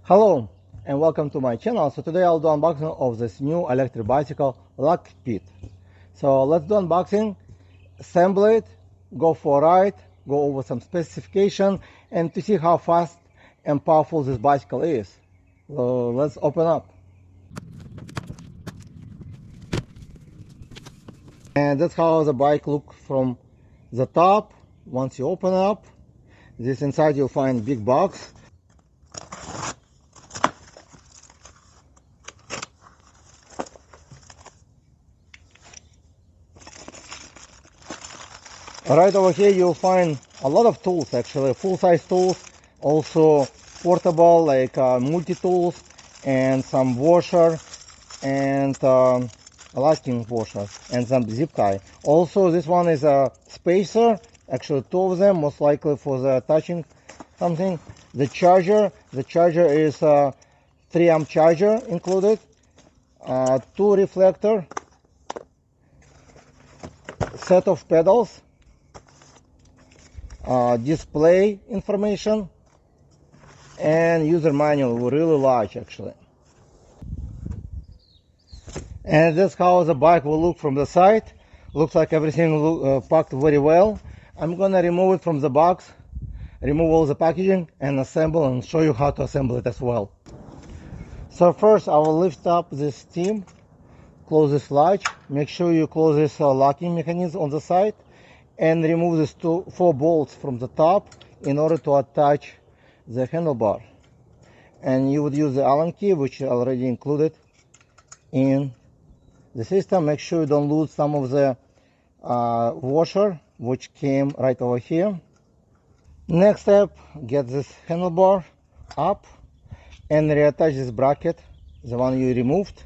Hello and welcome to my channel. So today I'll do unboxing of this new electric bicycle Luckeep. So let's do unboxing, assemble it, go for a ride, go over some specification and to see how fast and powerful this bicycle is. So let's open up. And that's how the bike looks from the top. Once you open up, this inside you'll find big box. Right over here you'll find a lot of tools, actually full-size tools, also portable like multi-tools and some washer and locking washer and some zip tie. Also this one is a spacer, actually two of them, most likely for the touching something. The charger is a 3-amp charger included, 2 reflector, set of pedals, display information, and user manual, really large actually. And that's how the bike will look from the side. Looks like everything packed very well. I'm gonna remove it from the box, remove all the packaging and assemble and show you how to assemble it as well. So first I will lift up this stem, close this latch, make sure you close this locking mechanism on the side, and remove these 4 bolts from the top in order to attach the handlebar. And you would use the Allen key, which is already included in the system. Make sure you don't lose some of the washer, which came right over here. Next step, get this handlebar up and reattach this bracket, the one you removed,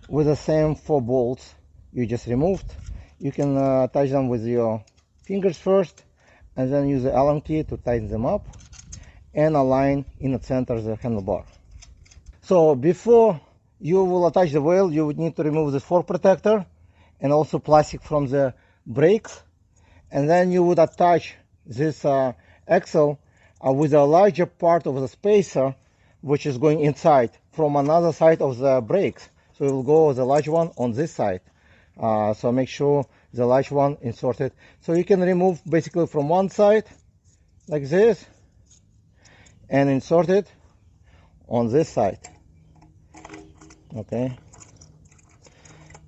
with the same 4 bolts you just removed. You can attach them with your fingers first and then use the Allen key to tighten them up and align in the center of the handlebar. So before you will attach the wheel, you would need to remove the fork protector and also plastic from the brakes, and then you would attach this axle with a larger part of the spacer which is going inside from another side of the brakes. So it will go the large one on this side. So make sure the large one inserted. So you can remove basically from one side like this and insert it on this side. Okay.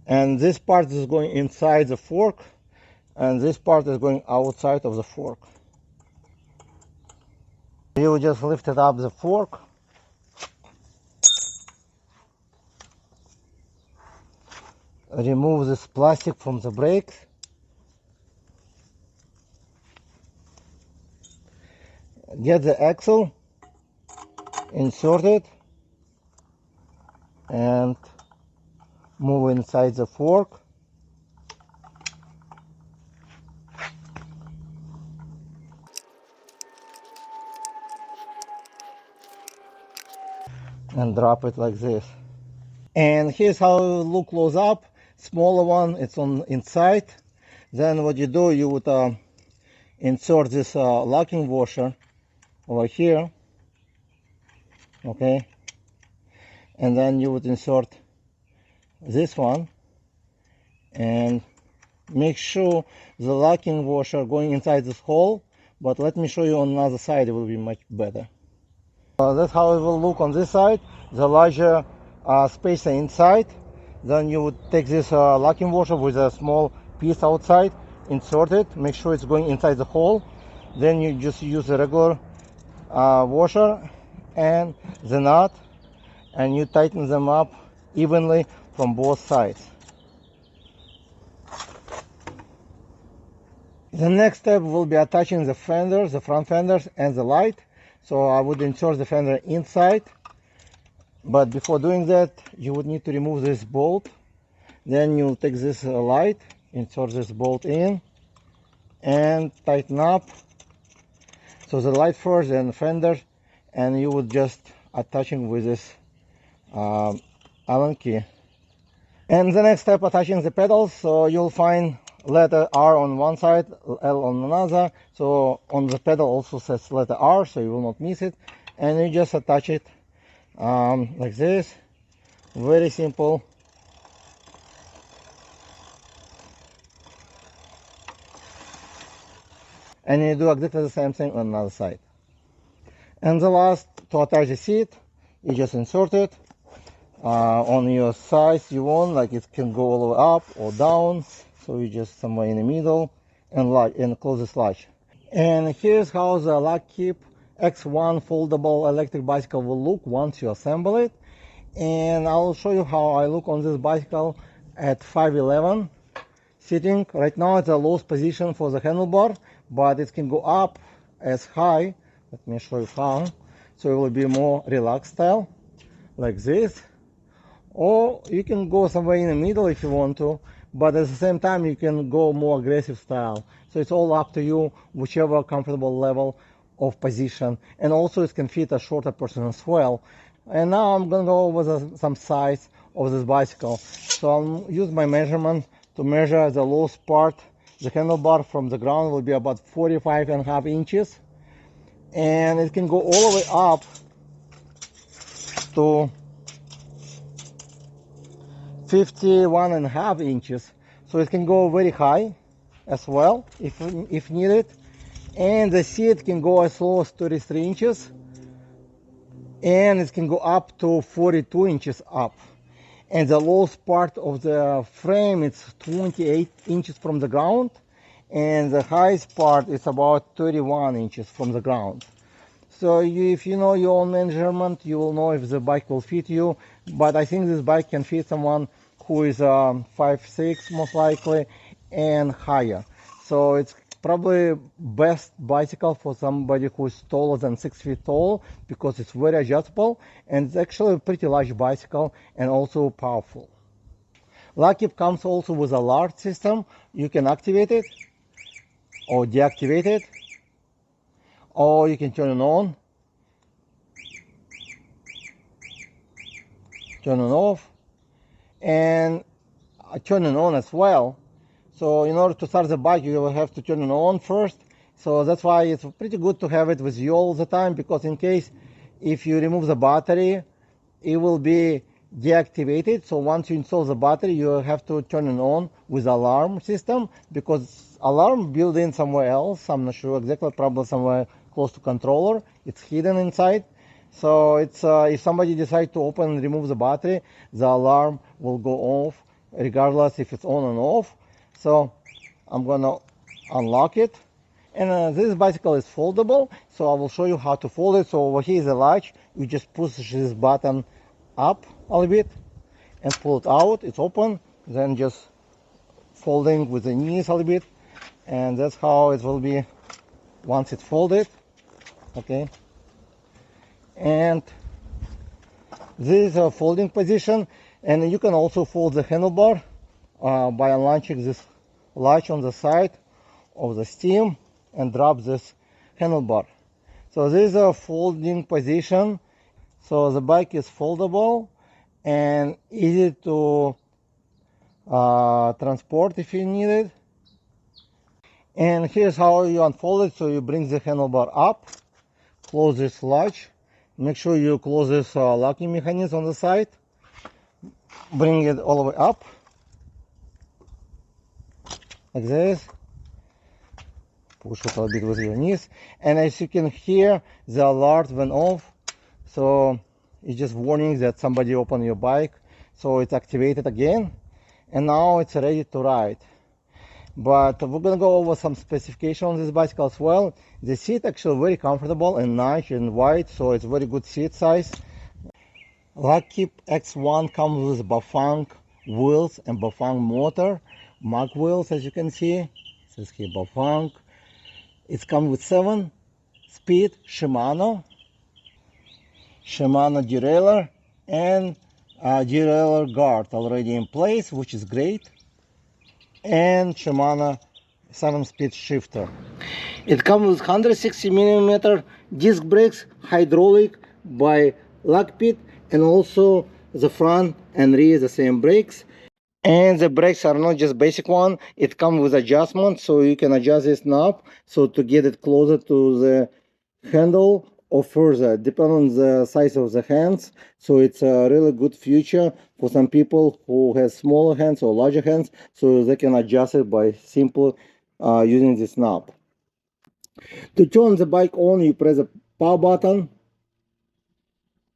And this part is going inside the fork and this part is going outside of the fork. You just lift it up the fork. Remove this plastic from the brakes. Get the axle, insert it, and move inside the fork. And drop it like this. And here's how it will look close up. Smaller one, it's on inside. Then what you do, you would insert this locking washer over here, okay, and then you would insert this one and make sure the locking washer going inside this hole, but let me show you on another side, it will be much better. That's how it will look on this side, the larger spacer inside. Then you would take this locking washer with a small piece outside, insert it, make sure it's going inside the hole. Then you just use a regular washer and the nut, and you tighten them up evenly from both sides. The next step will be attaching the fenders, the front fenders and the light. So I would insert the fender inside. But before doing that, you would need to remove this bolt. Then you take this light, insert this bolt in, and tighten up. So the light first and the fender, and you would just attaching with this Allen key. And the next step, attaching the pedals. So you'll find letter R on one side, L on another. So on the pedal also says letter R, so you will not miss it. And you just attach it like this. Very simple. And you do exactly the same thing on the other side. And the last, to attach the seat, you just insert it on your size you want, like it can go all the way up or down. So you just somewhere in the middle and close this latch. And here's how the Luckeep X1 foldable electric bicycle will look once you assemble it. And I'll show you how I look on this bicycle at 5'11", sitting. Right now it's a lowest position for the handlebar, but it can go up as high. Let me show you how. So it will be more relaxed style, like this. Or you can go somewhere in the middle if you want to, but at the same time you can go more aggressive style. So it's all up to you, whichever comfortable level of position. And also it can fit a shorter person as well. And now I'm gonna go over some size of this bicycle. So I'll use my measurement to measure the lowest part. The handlebar from the ground will be about 45.5 inches. And it can go all the way up to 51.5 inches. So it can go very high as well if needed. And the seat can go as low as 33 inches. And it can go up to 42 inches up. And the lowest part of the frame is 28 inches from the ground. And the highest part is about 31 inches from the ground. So if you know your own measurement, you will know if the bike will fit you. But I think this bike can fit someone who is 5'6" most likely and higher. So it's probably best bicycle for somebody who is taller than 6 feet tall, because it's very adjustable and it's actually a pretty large bicycle and also powerful. Luckeep comes also with a alert system. You can activate it or deactivate it, or you can turn it on, turn it off, and turn it on as well. So in order to start the bike, you will have to turn it on first. So that's why it's pretty good to have it with you all the time, because in case if you remove the battery, it will be deactivated. So once you install the battery, you have to turn it on with alarm system, because alarm built in somewhere else. I'm not sure exactly, probably somewhere close to controller. It's hidden inside. So it's if somebody decides to open and remove the battery, the alarm will go off regardless if it's on and off. So I'm gonna unlock it. And this bicycle is foldable, so I will show you how to fold it. So over here is a latch. You just push this button up a little bit and pull it out. It's open. Then just folding with the knees a little bit, and that's how it will be once it's folded. Okay. And this is a folding position, and you can also fold the handlebar by unlatching this latch on the side of the stem and drop this handlebar. So this is a folding position. So the bike is foldable and easy to transport if you need it. And here's how you unfold it. So you bring the handlebar up, close this latch, make sure you close this locking mechanism on the side, bring it all the way up like this, push it a bit with your knees, and as you can hear, the alert went off. So it's just warning that somebody opened your bike. So it's activated again, and now it's ready to ride. But we're gonna go over some specifications on this bicycle as well. The seat actually very comfortable and nice and wide, so it's very good seat size. Luckeep X1 comes with Bafang wheels and Bafang motor, mag wheels, as you can see. It says here Bafang. It's come with 7-speed Shimano derailleur and derailleur guard already in place, which is great, and Shimano 7-speed shifter. It comes with 160mm disc brakes, hydraulic by Luckeep, and also the front and rear the same brakes. And the brakes are not just basic one, it comes with adjustment, so you can adjust this knob so to get it closer to the handle or further, depending on the size of the hands. So it's a really good feature for some people who has smaller hands or larger hands, so they can adjust it by simply using this knob. To turn the bike on, you press the power button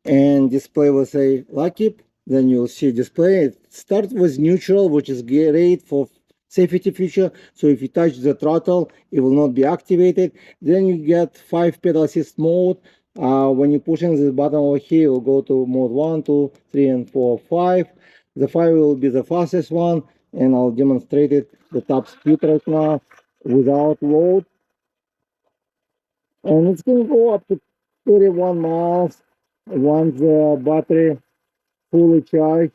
and display will say Luckeep. Then you'll see display. It starts with neutral, which is great for safety feature. So if you touch the throttle, it will not be activated. Then you get 5 pedal assist mode. When you're pushing this button over here, you'll go to mode 1, 2, 3, and 4, 5. The 5 will be the fastest one, and I'll demonstrate it the top speed right now without load. And it's going to go up to 31 miles once the battery fully charged.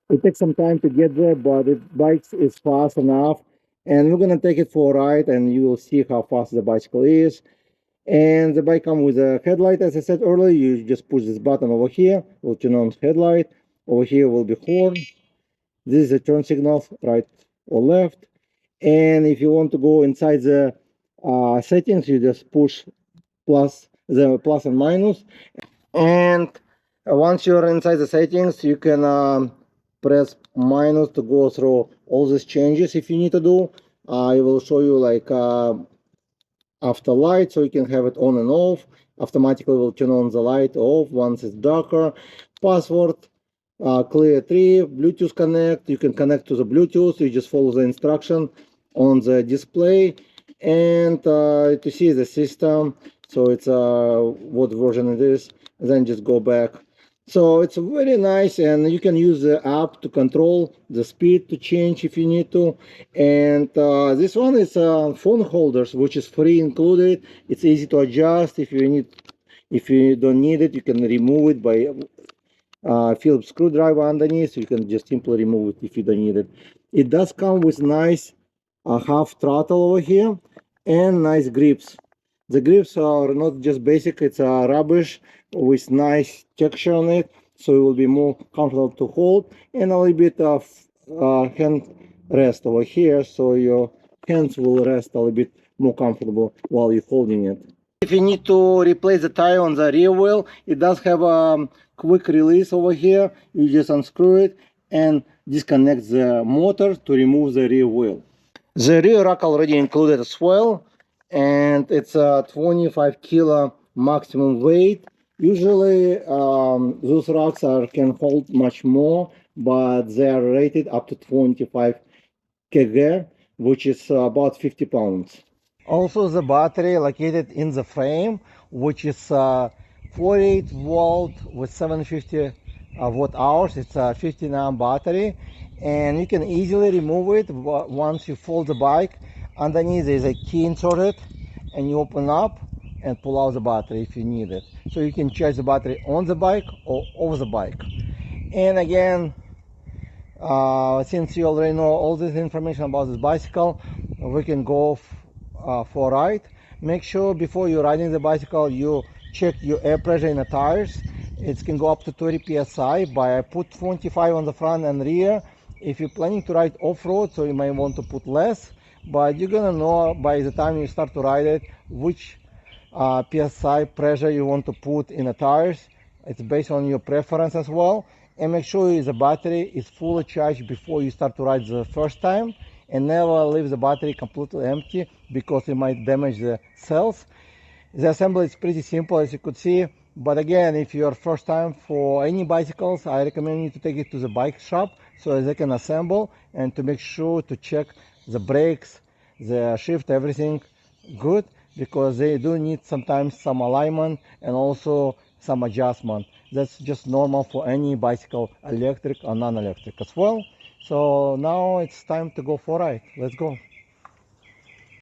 It takes some time to get there, but the bike is fast enough. And we're going to take it for a ride, and you will see how fast the bicycle is. And the bike comes with a headlight, as I said earlier. You just push this button over here, will turn on headlight. Over here will be horn. This is a turn signal, right or left. And if you want to go inside the settings, you just push the plus and minus. And once you're inside the settings, you can press minus to go through all these changes if you need to do. I will show you like after light, so you can have it on and off. Automatically will turn on the light off once it's darker. Password, clear 3, Bluetooth connect. You can connect to the Bluetooth. You just follow the instruction on the display. And to see the system, so it's what version it is, then just go back. So it's very nice, and you can use the app to control the speed to change if you need to. And this one is phone holders, which is free included. It's easy to adjust. If you don't need it, you can remove it by Phillips screwdriver underneath. You can just simply remove it if you don't need it. It does come with nice half throttle over here and nice grips. The grips are not just basic, it's rubbish with nice texture on it, so it will be more comfortable to hold, and a little bit of hand rest over here, so your hands will rest a little bit more comfortable while you're holding it. If you need to replace the tire on the rear wheel, it does have a quick release over here. You just unscrew it and disconnect the motor to remove the rear wheel. The rear rack already included as well, and it's a 25 kilo maximum weight. Usually those racks can hold much more, but they are rated up to 25 kg, which is about 50 pounds. Also, the battery located in the frame, which is 48 volt with 750 watt hours. It's a 15 amp battery, and you can easily remove it once you fold the bike. Underneath there is a key inserted, and you open up and pull out the battery if you need it. So you can charge the battery on the bike or off the bike. And again, since you already know all this information about this bicycle, we can go for a ride. Make sure before you're riding the bicycle you check your air pressure in the tires. It can go up to 30 psi, but I put 25 on the front and rear. If you're planning to ride off-road, so you might want to put less, but you're gonna know by the time you start to ride it which psi pressure you want to put in the tires. It's based on your preference as well. And make sure the battery is fully charged before you start to ride the first time, and never leave the battery completely empty because it might damage the cells. The assembly is pretty simple, as you could see, but again, if you're first time for any bicycles, I recommend you to take it to the bike shop so they can assemble, and to make sure to check the brakes, the shift, everything good, because they do need sometimes some alignment and also some adjustment. That's just normal for any bicycle, electric or non-electric as well. So now it's time to go for a ride. Let's go.